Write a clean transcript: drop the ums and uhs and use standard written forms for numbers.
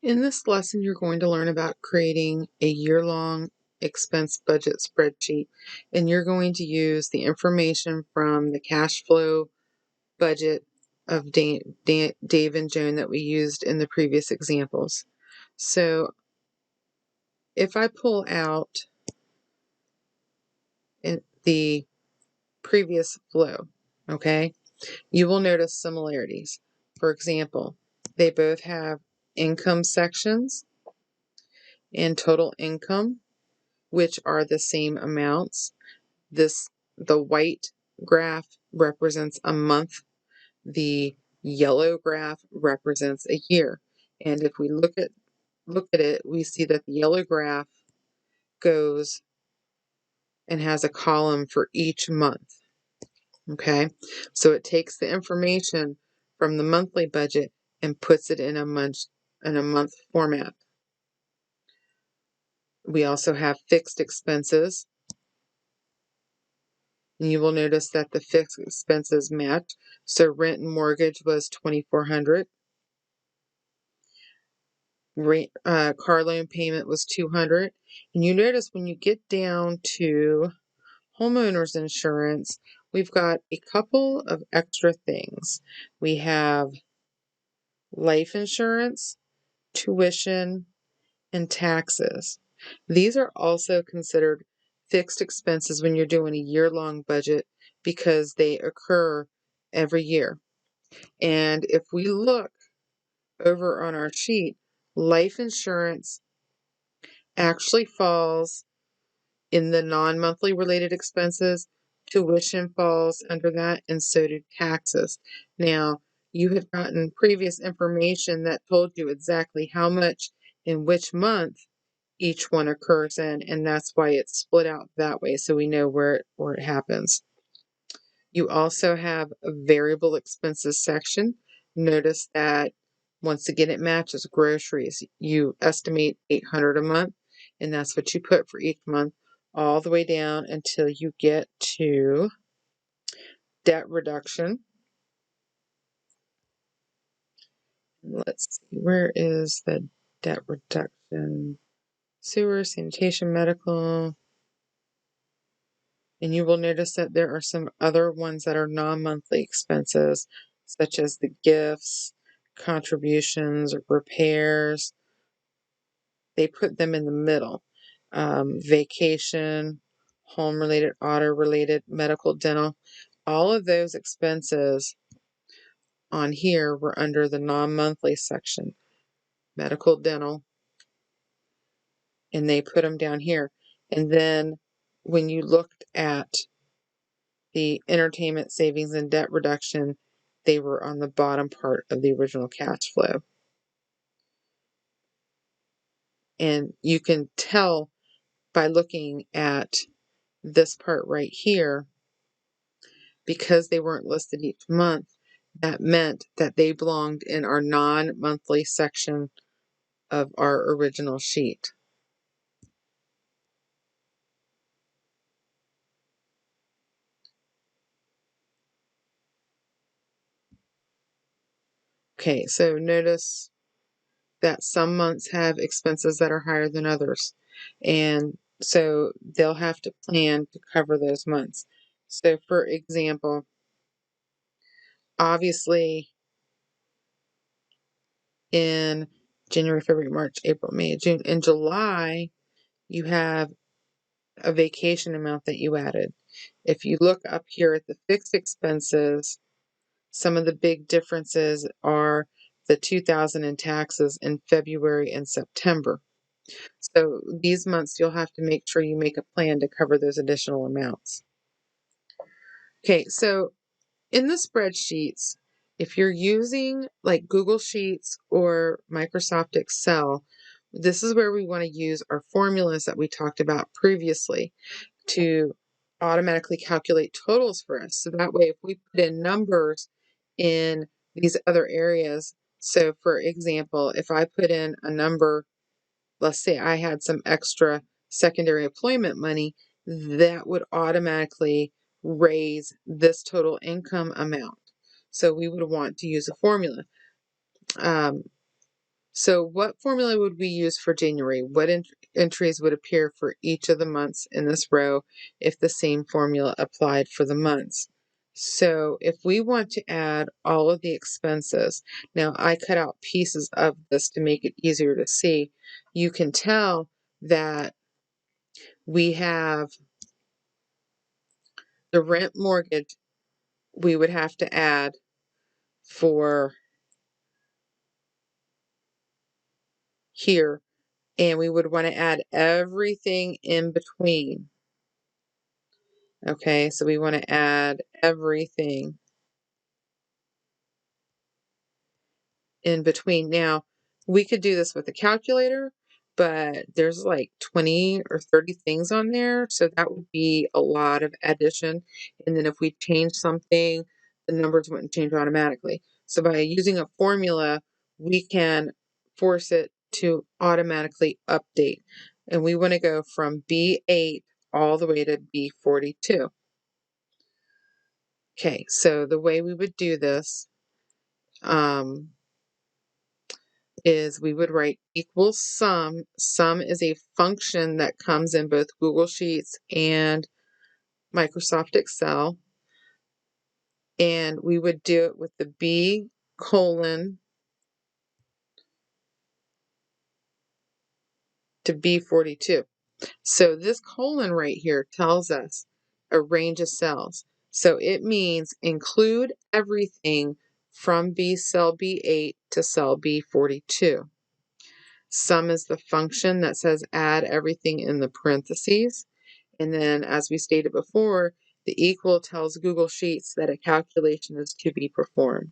In this lesson, you're going to learn about creating a year-long expense budget spreadsheet, and you're going to use the information from the cash flow budget of Dave and Joan that we used in the previous examples. So if I pull out the previous flow, okay, you will notice similarities. For example, they both have income sections and total income, which are the same amounts. The white graph represents a month. The yellow graph represents a year. And if we look at it, we see that the yellow graph goes and has a column for each month. Okay? So it takes the information from the monthly budget and puts it in a month format. We also have fixed expenses. And you will notice that the fixed expenses match. So rent and mortgage was $2,400. Car loan payment was $200. And you notice when you get down to homeowners insurance, we've got a couple of extra things. We have life insurance, tuition, and taxes. These are also considered fixed expenses when you're doing a year-long budget because they occur every year. And if we look over on our sheet, life insurance actually falls in the non-monthly related expenses. Tuition falls under that, and so do taxes. Now, you had gotten previous information that told you exactly how much in which month each one occurs in, and that's why it's split out that way, so we know where it happens. You also have a variable expenses section. Notice that once again it matches groceries. You estimate $800 a month, and that's what you put for each month all the way down until you get to debt reduction. Let's see, where is the debt reduction? Sewer, sanitation, medical. And you will notice that there are some other ones that are non-monthly expenses, such as the gifts, contributions, repairs. They put them in the middle. Vacation, home-related, auto-related, medical, dental. All of those expenses on here were under the non-monthly section. Medical, dental, and they put them down here. And then when you looked at the entertainment, savings, and debt reduction, they were on the bottom part of the original cash flow. And you can tell by looking at this part right here, because they weren't listed each month, that meant that they belonged in our non-monthly section of our original sheet. Okay, so notice that some months have expenses that are higher than others. And so they'll have to plan to cover those months. So for example, obviously in January, February, March, April, May, June, in July, you have a vacation amount that you added. If you look up here at the fixed expenses, some of the big differences are the $2,000 in taxes in February and September. So these months you'll have to make sure you make a plan to cover those additional amounts. Okay, so in the spreadsheets, if you're using like Google Sheets or Microsoft Excel, this is where we want to use our formulas that we talked about previously to automatically calculate totals for us. So that way, if we put in numbers in these other areas, so for example, if I put in a number, let's say I had some extra secondary employment money, that would automatically raise this total income amount. So we would want to use a formula. So what formula would we use for January? What entries would appear for each of the months in this row if the same formula applied for the months? So if we want to add all of the expenses, now I cut out pieces of this to make it easier to see. You can tell that we have the rent mortgage we would have to add for here, and we would want to add everything in between. Okay, so we want to add everything in between. Now, we could do this with a calculator, but there's like 20 or 30 things on there, so that would be a lot of addition. And then if we change something, the numbers wouldn't change automatically. So by using a formula, we can force it to automatically update. And we want to go from B8 all the way to B42. Okay, so the way we would do this is we would write equals sum. Sum is a function that comes in both Google Sheets and Microsoft Excel. And we would do it with the B colon to B42. So this colon right here tells us a range of cells. So it means include everything from cell B8 to cell B42. Sum is the function that says add everything in the parentheses. And then, as we stated before, the equal tells Google Sheets that a calculation is to be performed.